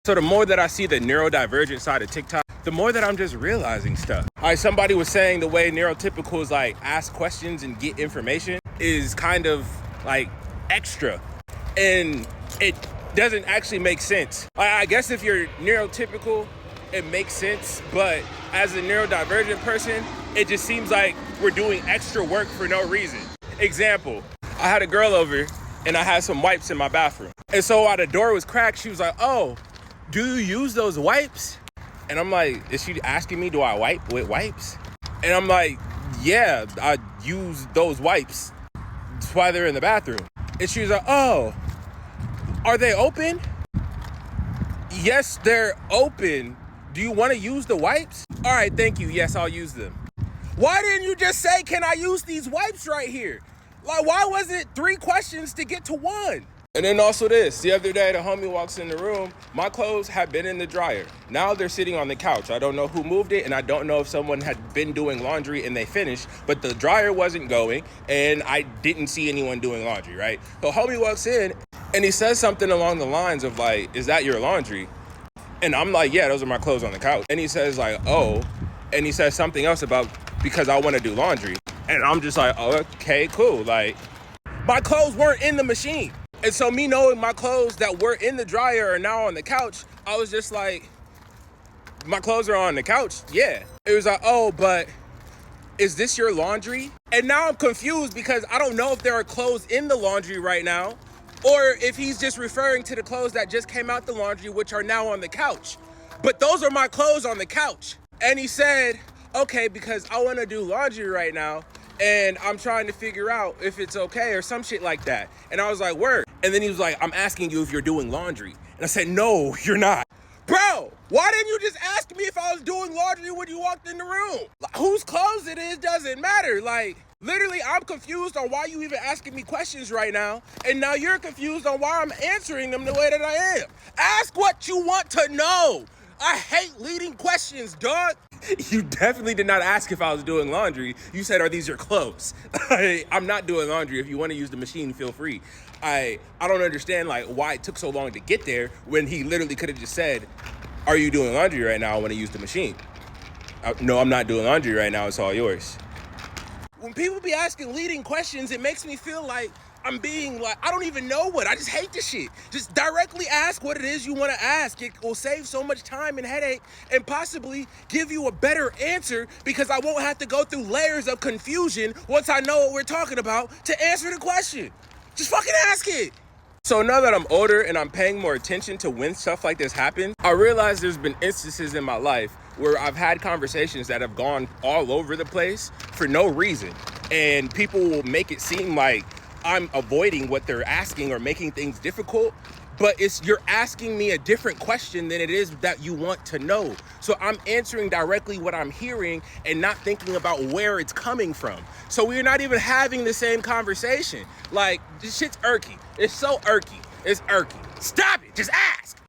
So the more that I see the neurodivergent side of TikTok, the more that I'm just realizing stuff. All right, somebody was saying the way neurotypicals like ask questions and get information is kind of like extra. And it doesn't actually make sense. I guess if you're neurotypical, it makes sense. But as a neurodivergent person, it just seems like we're doing extra work for no reason. Example, I had a girl over and I had some wipes in my bathroom. And so while the door was cracked, she was like, "Oh, do you use those wipes?" And I'm like, is she asking me, do I wipe with wipes? And I'm like, yeah, I use those wipes. That's why they're in the bathroom. And she was like, "Oh, are they open?" Yes, they're open. Do you want to use the wipes? All right, thank you. Yes, I'll use them. Why didn't you just say, can I use these wipes right here? Like, why was it 3 questions to get to 1? And then also this, the other day, the homie walks in the room, my clothes had been in the dryer. Now they're sitting on the couch. I don't know who moved it, and I don't know if someone had been doing laundry and they finished, but the dryer wasn't going, and I didn't see anyone doing laundry, right? So homie walks in, and he says something along the lines of like, "Is that your laundry?" And I'm like, "Yeah, those are my clothes on the couch." And he says like, "Oh," and he says something else about, "because I want to do laundry." And I'm just like, oh, okay, cool. Like, my clothes weren't in the machine. And so me knowing my clothes that were in the dryer are now on the couch, I was just like, my clothes are on the couch? Yeah. It was like, "Oh, but is this your laundry?" And now I'm confused because I don't know if there are clothes in the laundry right now, or if he's just referring to the clothes that just came out the laundry, which are now on the couch. But those are my clothes on the couch. And he said, "Okay, because I want to do laundry right now, and I'm trying to figure out if it's okay," or some shit like that. And I was like, "Word." And then he was like, "I'm asking you if you're doing laundry." And I said, "No, you're not." Bro, why didn't you just ask me if I was doing laundry when you walked in the room? Like, whose clothes it is doesn't matter. Like, literally, I'm confused on why you even asking me questions right now. And now you're confused on why I'm answering them the way that I am. Ask what you want to know. I hate leading questions, dog. You definitely did not ask if I was doing laundry. You said, "Are these your clothes?" I'm not doing laundry. If you want to use the machine, feel free. I don't understand like why it took so long to get there when he literally could have just said, "Are you doing laundry right now? I want to use the machine." No, I'm not doing laundry right now. It's all yours. When people be asking leading questions, it makes me feel like I'm being like, I don't even know what. I just hate this shit. Just directly ask what it is you want to ask. It will save so much time and headache and possibly give you a better answer because I won't have to go through layers of confusion once I know what we're talking about to answer the question. Just fucking ask it. So now that I'm older and I'm paying more attention to when stuff like this happens, I realize there's been instances in my life where I've had conversations that have gone all over the place for no reason. And people will make it seem like I'm avoiding what they're asking or making things difficult, but you're asking me a different question than it is that you want to know. So I'm answering directly what I'm hearing and not thinking about where it's coming from. So we're not even having the same conversation. Like, this shit's irky. It's so irky. It's irky. Stop it. Just ask.